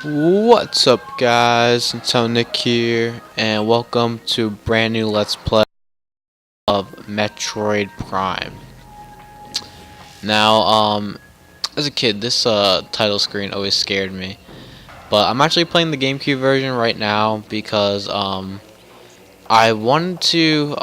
What's up, guys? It's Nick here, and welcome to a brand new Let's Play of Metroid Prime. Now, as a kid, this title screen always scared me, but I'm actually playing the GameCube version right now because I wanted to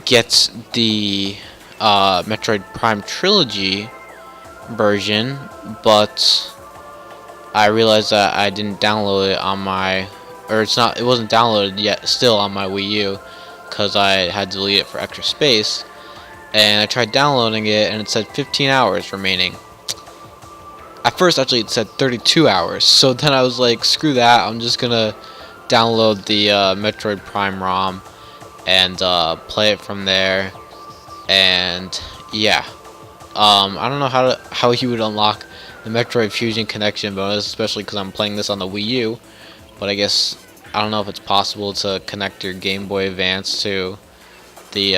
get the Metroid Prime trilogy version, but I realized that I didn't download it on my, or it wasn't downloaded yet, still on my Wii U, because I had to delete it for extra space. And I tried downloading it, and it said 15 hours remaining. At first, actually, it said 32 hours. So then I was like, screw that. I'm just gonna download the Metroid Prime ROM and play it from there. And yeah, I don't know how you would unlock the Metroid Fusion connection bonus, especially because I'm playing this on the Wii U. But I guess I don't know if it's possible to connect your Game Boy Advance to the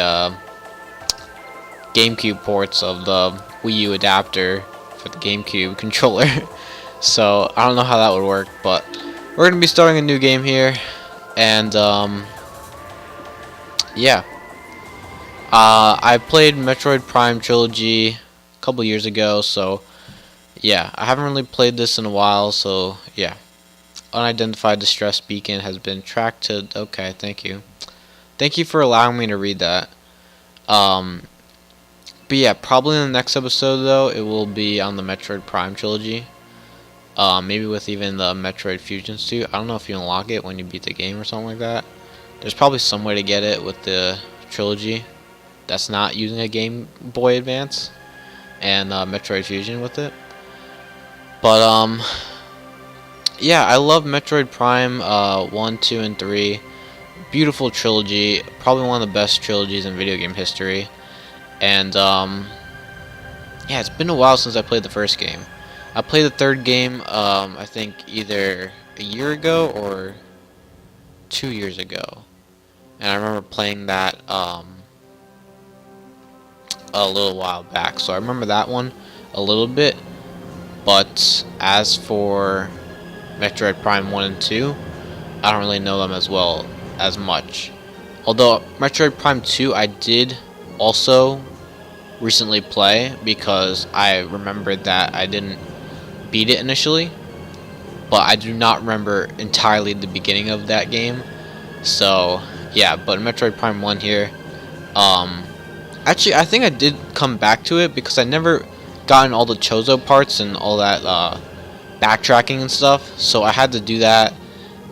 GameCube ports of the Wii U adapter for the GameCube controller. So I don't know how that would work, but we're gonna be starting a new game here, and yeah. I played Metroid Prime Trilogy a couple years ago, so yeah, I haven't really played this in a while, so yeah. Unidentified distress beacon has been tracked to... Okay, thank you. Thank you for allowing me to read that. But yeah, probably in the next episode, though, it will be on the Metroid Prime trilogy. Maybe with even the Metroid Fusion suit. I don't know if you unlock it when you beat the game or something like that. There's probably some way to get it with the trilogy that's not using a Game Boy Advance and Metroid Fusion with it. But yeah, I love Metroid Prime 1, 2, and 3. Beautiful trilogy, probably one of the best trilogies in video game history. And yeah, it's been a while since I played the first game. I played the third game, I think either a year ago or 2 years ago. And I remember playing that a little while back. So I remember that one a little bit. But as for Metroid Prime 1 and 2, I don't really know them as well as much. Although Metroid Prime 2 I did also recently play because I remembered that I didn't beat it initially, but I do not remember entirely the beginning of that game. So yeah, but Metroid Prime 1 here, actually I think I did come back to it because I never gotten all the Chozo parts and all that backtracking and stuff, so I had to do that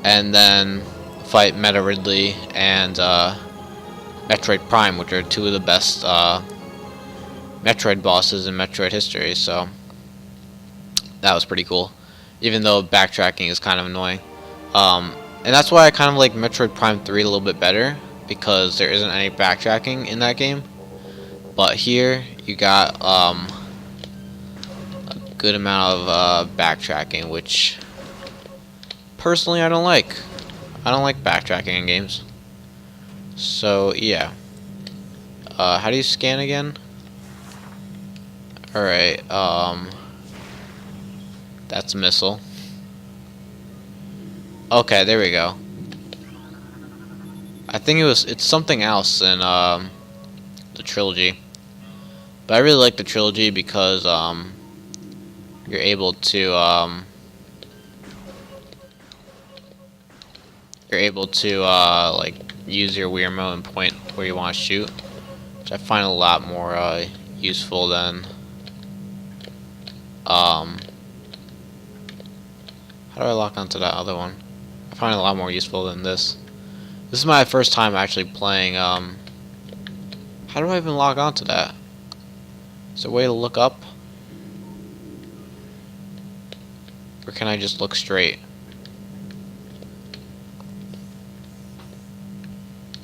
and then fight Meta Ridley and Metroid Prime, which are two of the best Metroid bosses in Metroid history. So that was pretty cool, even though backtracking is kind of annoying. And that's why I kind of like Metroid Prime 3 a little bit better, because there isn't any backtracking in that game. But here you got a good amount of backtracking, which personally I don't like. I don't like backtracking in games. So yeah. How do you scan again? Alright, that's a missile. Okay, there we go. I think it's something else in the trilogy. But I really like the trilogy because you're able to like use your Wii remote and point where you want to shoot, which I find a lot more useful than how do I lock onto that other one? I find it a lot more useful than this. This is my first time actually playing. How do I even log onto that? Is there a way to look up? Or can I just look straight?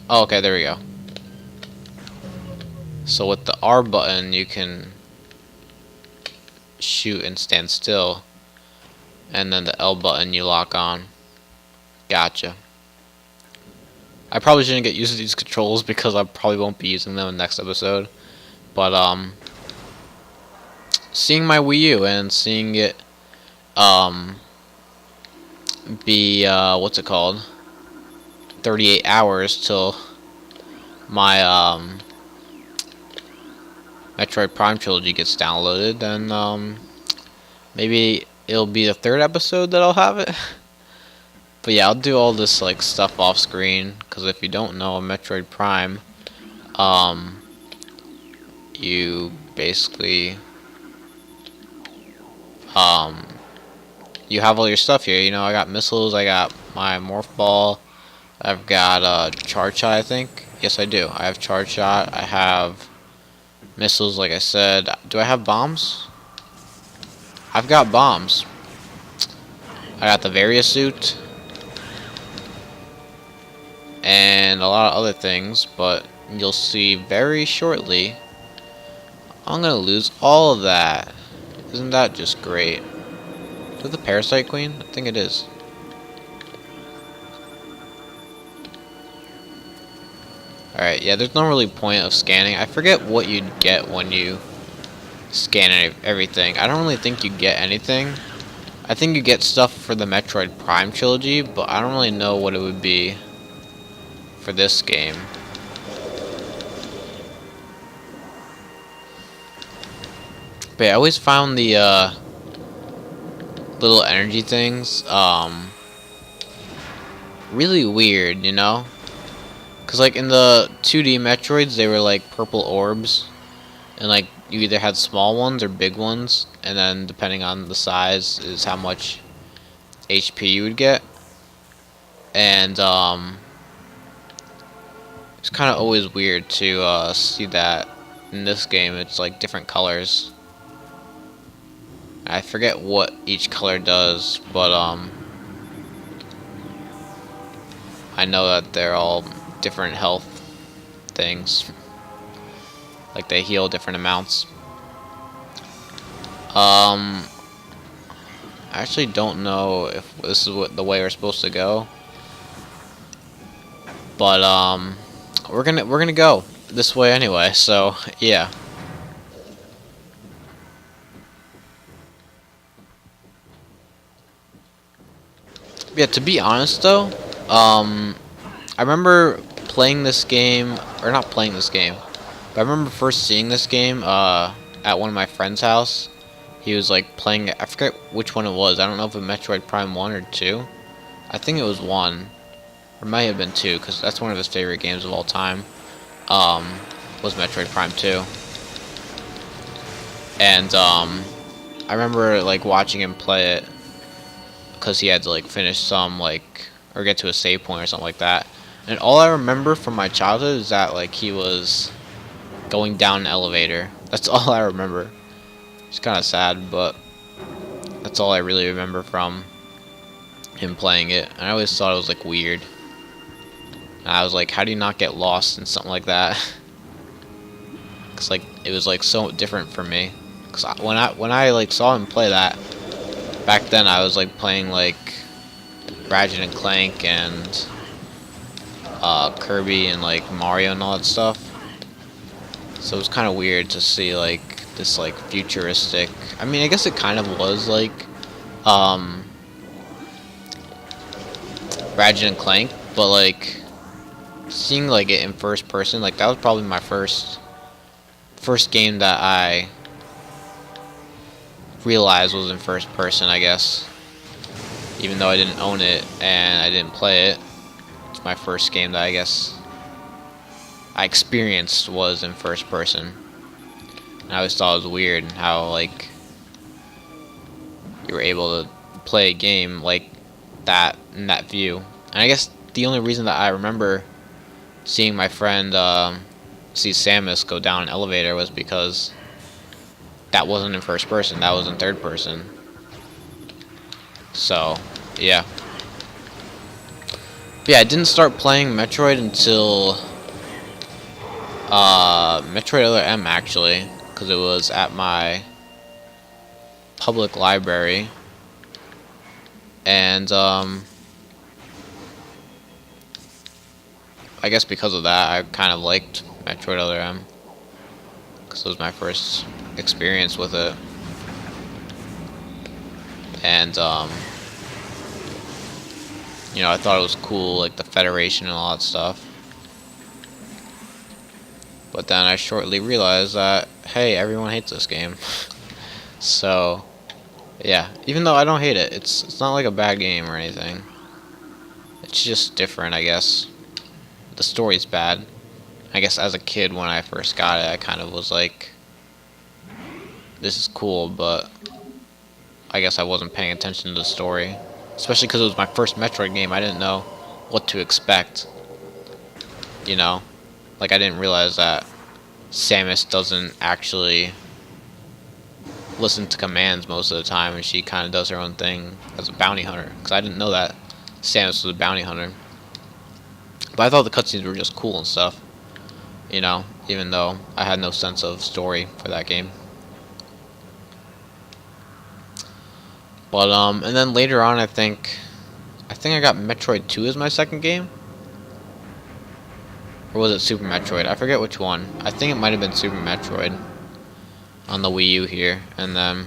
Oh, okay, there we go. So with the R button, you can shoot and stand still. And then the L button, you lock on. Gotcha. I probably shouldn't get used to these controls because I probably won't be using them in the next episode. But, seeing my Wii U and seeing it um, be, what's it called? 38 hours till my, Metroid Prime trilogy gets downloaded, then, maybe it'll be the third episode that I'll have it. But yeah, I'll do all this, like, stuff off screen, because if you don't know, Metroid Prime, you basically, you have all your stuff here. You know, I got missiles, I got my morph ball, I've got charge shot, I think. Yes, I do. I have charge shot, I have missiles, like I said. Do I have bombs? I've got bombs. I got the Varia suit and a lot of other things, but you'll see very shortly I'm gonna lose all of that. Isn't that just great? Is it the Parasite Queen? I think it is. Alright, yeah, there's no really point of scanning. I forget what you'd get when you scan everything. I don't really think you get anything. I think you get stuff for the Metroid Prime trilogy, but I don't really know what it would be for this game. But yeah, I always found the little energy things really weird, you know? Cause like in the 2D Metroids, they were like purple orbs, and like you either had small ones or big ones, and then depending on the size is how much HP you would get. And it's kind of always weird to see that in this game. It's like different colors. I forget what each color does, but I know that they're all different health things. Like they heal different amounts. I actually don't know if this is the way we're supposed to go. But we're gonna go this way anyway, so yeah. Yeah, to be honest though, I remember playing this game, or not playing this game, but I remember first seeing this game at one of my friend's house. He was like playing it. I forget which one it was. I don't know if it was Metroid Prime 1 or 2. I think it was 1. Or it might have been 2, because that's one of his favorite games of all time. Was Metroid Prime 2. And I remember like watching him play it, because he had to like finish some like, or get to a save point or something like that. And all I remember from my childhood is that like he was going down an elevator. That's all I remember. It's kind of sad, but that's all I really remember from him playing it. And I always thought it was like weird. And I was like, how do you not get lost in something like that? Cause like it was like so different for me. Cause when I like saw him play that back then, I was like playing like Ratchet and Clank and Kirby and like Mario and all that stuff. So it was kind of weird to see like this like futuristic. I mean, I guess it kind of was like Ratchet and Clank, but like seeing like it in first person, like that was probably my first game that I realized was in first person, I guess. Even though I didn't own it and I didn't play it, it's my first game that I guess I experienced was in first person. And I always thought it was weird how like you were able to play a game like that in that view. And I guess the only reason that I remember seeing my friend see Samus go down an elevator was because that wasn't in first person, that was in third person. So, yeah. But yeah, I didn't start playing Metroid until Metroid Other M, actually, because it was at my public library. And I guess because of that, I kind of liked Metroid Other M, because it was my first experience with it. and you know, I thought it was cool, like the Federation and all that stuff. But then I shortly realized that, hey, everyone hates this game. So, yeah, even though I don't hate it, it's not like a bad game or anything. It's just different, I guess. The story's bad. I guess as a kid when I first got it, I kind of was like, this is cool, but I guess I wasn't paying attention to the story. Especially because it was my first Metroid game, I didn't know what to expect. You know? Like, I didn't realize that Samus doesn't actually listen to commands most of the time, and she kind of does her own thing as a bounty hunter. Because I didn't know that Samus was a bounty hunter. But I thought the cutscenes were just cool and stuff. You know? Even though I had no sense of story for that game. But, and then later on, I think I got Metroid 2 as my second game. Or was it Super Metroid? I forget which one. I think it might have been Super Metroid on the Wii U here. And then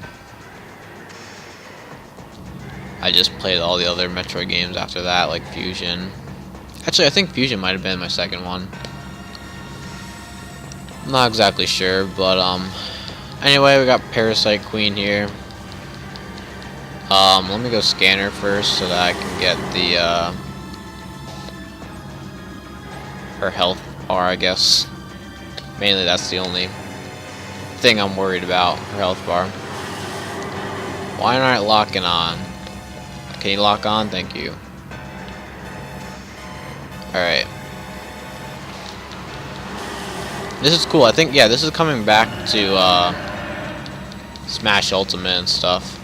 I just played all the other Metroid games after that, like Fusion. Actually, I think Fusion might have been my second one. I'm not exactly sure, but anyway, we got Parasite Queen here. Let me go scan her first so that I can get the her health bar, I guess. Mainly that's the only thing I'm worried about, her health bar. Why aren't I locking on? Can you lock on? Thank you. Alright. This is cool. I think, yeah, this is coming back to Smash Ultimate and stuff.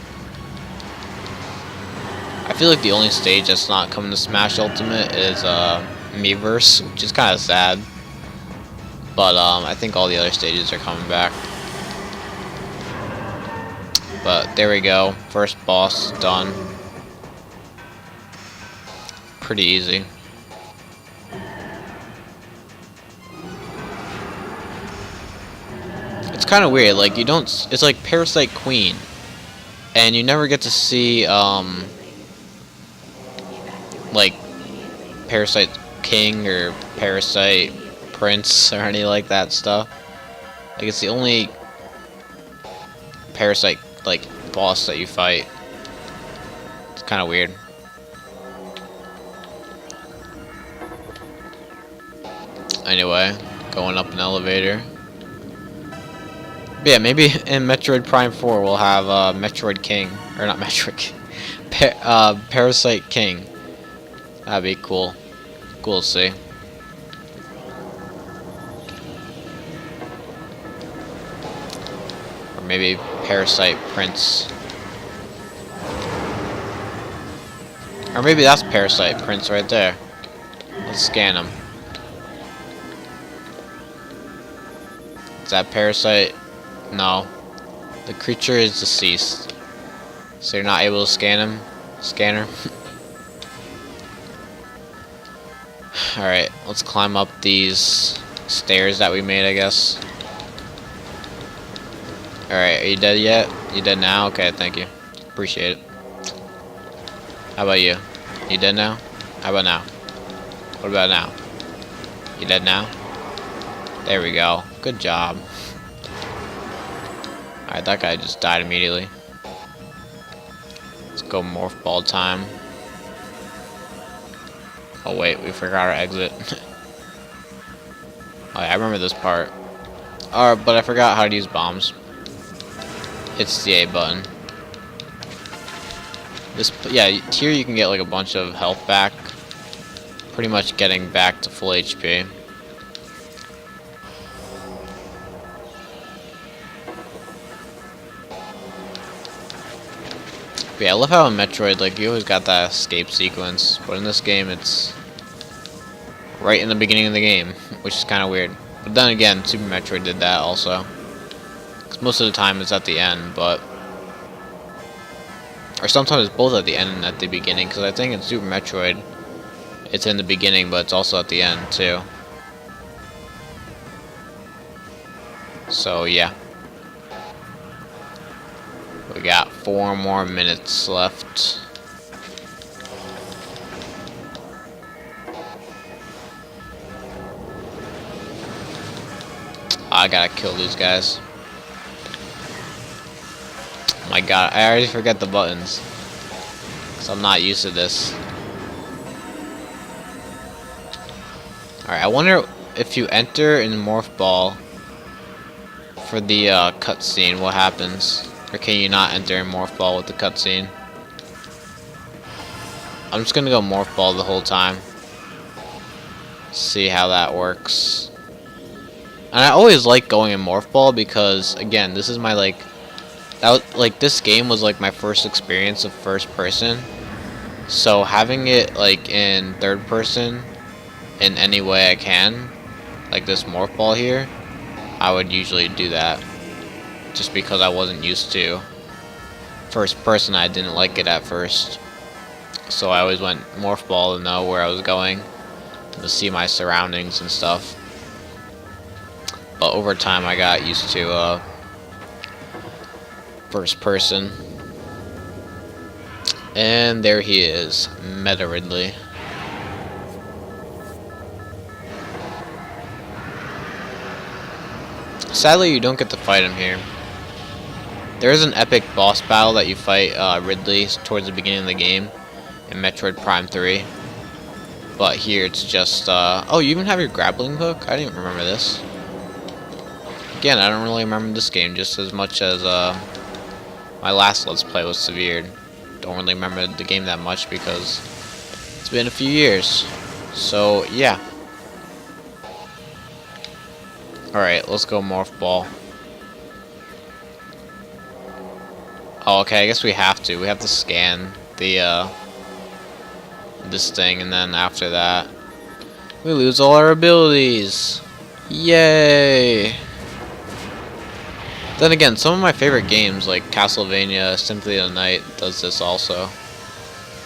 I feel like the only stage that's not coming to Smash Ultimate is Miiverse, which is kind of sad. But I think all the other stages are coming back. But there we go. First boss done. Pretty easy. It's kind of weird. Like, you don't. It's like Parasite Queen, and you never get to see like Parasite King or Parasite Prince or any like that stuff. Like, it's the only Parasite like boss that you fight. It's kind of weird. Anyway, going up an elevator. But yeah, maybe in Metroid Prime 4 we'll have Metroid King, or not Metroid King, Parasite King. That'd be cool. Cool to see. Or maybe Parasite Prince. Or maybe that's Parasite Prince right there. Let's scan him. Is that Parasite? No. The creature is deceased. So you're not able to scan him? Scanner? Alright, let's climb up these stairs that we made, I guess. Alright, are you dead yet? You dead now? Okay, thank you. Appreciate it. How about you? You dead now? How about now? What about now? You dead now? There we go. Good job. Alright, that guy just died immediately. Let's go morph ball time. Oh wait, we forgot our exit. Oh yeah, I remember this part. But I forgot how to use bombs. It's the A button. This, yeah, here you can get like a bunch of health back. Pretty much getting back to full HP. But yeah, I love how in Metroid, like, you always got that escape sequence, but in this game, it's right in the beginning of the game, which is kind of weird. But then again, Super Metroid did that also. Because most of the time it's at the end, but... Or sometimes it's both at the end and at the beginning, because I think in Super Metroid, it's in the beginning, but it's also at the end, too. So, yeah. We got 4 more minutes left. I gotta kill these guys. Oh my god, I already forget the buttons. So I'm not used to this. Alright, I wonder if you enter in Morph Ball for the cutscene, what happens? Or can you not enter in Morph Ball with the cutscene? I'm just gonna go Morph Ball the whole time. See how that works. And I always like going in Morph Ball because, again, this is my this game was like my first experience of first person. So having it like in third person in any way I can, like this Morph Ball here, I would usually do that. Just because I wasn't used to first person, I didn't like it at first. So I always went Morph Ball to know where I was going, to see my surroundings and stuff. But over time I got used to first person. And there he is, Metroid. Sadly, you don't get to fight him here. There is an epic boss battle that you fight Ridley towards the beginning of the game in Metroid Prime 3. But here it's just, oh, you even have your grappling hook? I didn't remember this. Again, I don't really remember this game just as much as my last Let's Play was Severed. Don't really remember the game that much because it's been a few years. So, yeah. Alright, let's go Morph Ball. Oh, okay, I guess we have to. We have to scan the, this thing, and then after that, we lose all our abilities. Yay! Then again, some of my favorite games, like Castlevania, Symphony of the Night, does this also.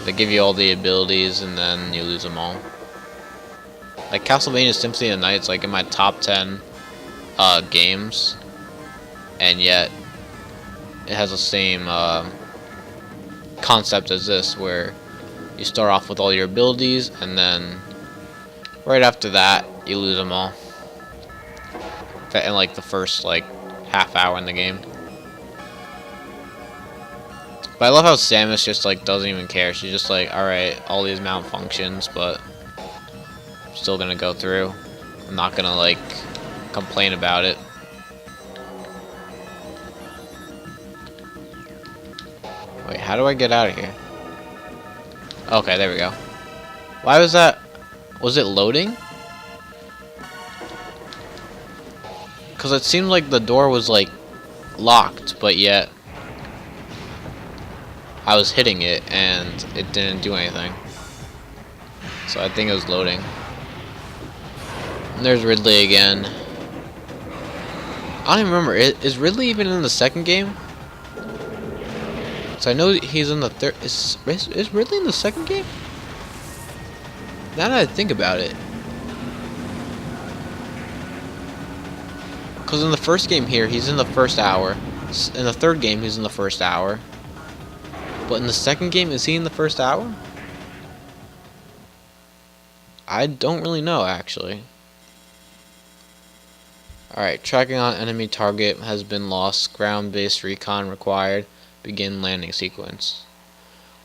They give you all the abilities, and then you lose them all. Like Castlevania Symphony of the Night is like in my top 10 games, and yet it has the same concept as this, where you start off with all your abilities, and then right after that, you lose them all. In like the first like half hour in the game. But I love how Samus just like doesn't even care. She's just like, alright, all these malfunctions, but I'm still gonna go through. I'm not gonna like complain about it. Wait, how do I get out of here? Okay, there we go. Why was that? Was it loading? Because it seemed like the door was like locked, but yet I was hitting it and it didn't do anything. So I think it was loading. And there's Ridley again. I don't even remember. Is Ridley even in the second game? So I know he's in the third. Is Ridley in the second game? Now that I think about it. Because in the first game here, he's in the first hour. In the third game, he's in the first hour. But in the second game, is he in the first hour? I don't really know, actually. Alright, tracking on enemy target has been lost. Ground-based recon required. Begin landing sequence.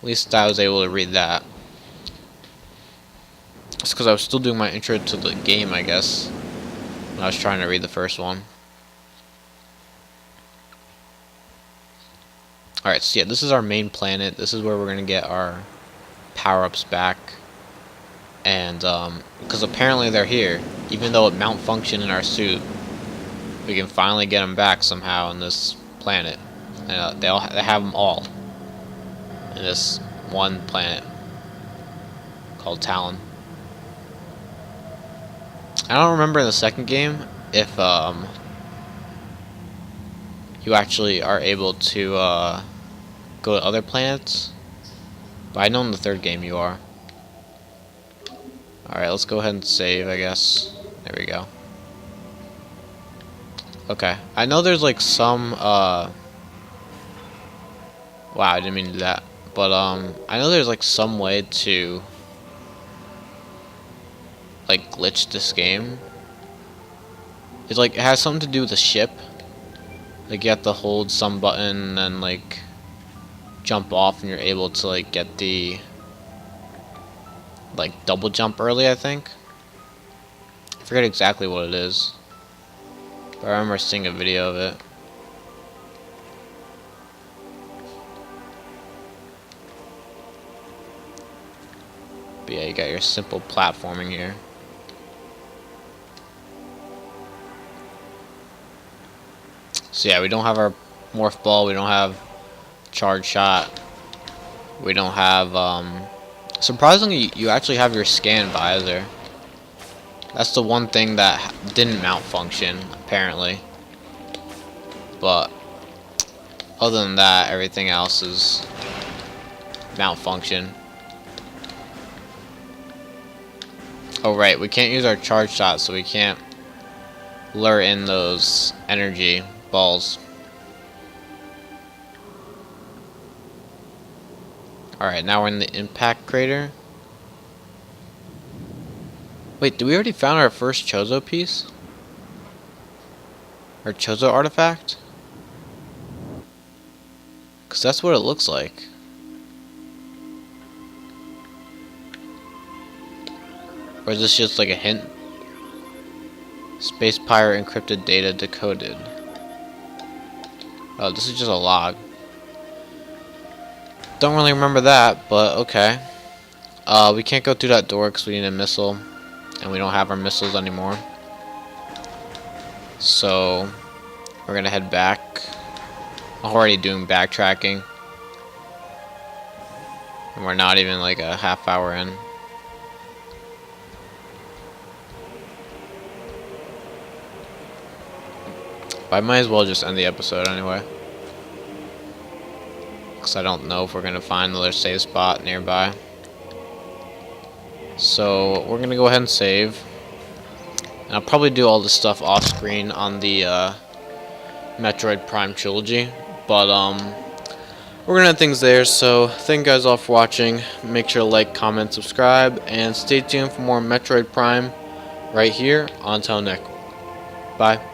At least I was able to read that. It's because I was still doing my intro to the game, I guess. When I was trying to read the first one. Alright, so yeah, this is our main planet. This is where we're going to get our power-ups back. And, because apparently they're here. Even though it malfunctioned in our suit, we can finally get them back somehow on this planet. And, they have them all in this one planet called Talon. I don't remember in the second game if you actually are able to go to other planets, but I know in the third game you are. Alright, let's go ahead and save, I guess. There we go. Okay, I know there's like some Wow, I didn't mean to do that. But I know there's like some way to like glitch this game. It's like it has something to do with the ship. Like you have to hold some button and then like jump off, and you're able to like get the like double jump early, I think. I forget exactly what it is, but I remember seeing a video of it. But yeah, you got your simple platforming here. So yeah, we don't have our morph ball, we don't have charge shot, we don't have surprisingly you actually have your scan visor. That's the one thing that didn't malfunction apparently. But other than that, everything else is malfunction. Oh right, we can't use our charge shot, so we can't lure in those energy balls. Alright, now we're in the impact crater. Wait, did we already found our first Chozo piece? Or Chozo artifact? Because that's what it looks like. Or is this just like a hint? Space Pirate encrypted data decoded. Oh, this is just a log. Don't really remember that, but okay. We can't go through that door because we need a missile. And we don't have our missiles anymore. So, we're gonna head back. I'm already doing backtracking. And we're not even like a half hour in. But I might as well just end the episode anyway. Because I don't know if we're going to find another save spot nearby. So we're going to go ahead and save. And I'll probably do all this stuff off screen on the Metroid Prime trilogy. But we're going to have things there. So thank you guys all for watching. Make sure to like, comment, subscribe. And stay tuned for more Metroid Prime right here on Telenick. Bye.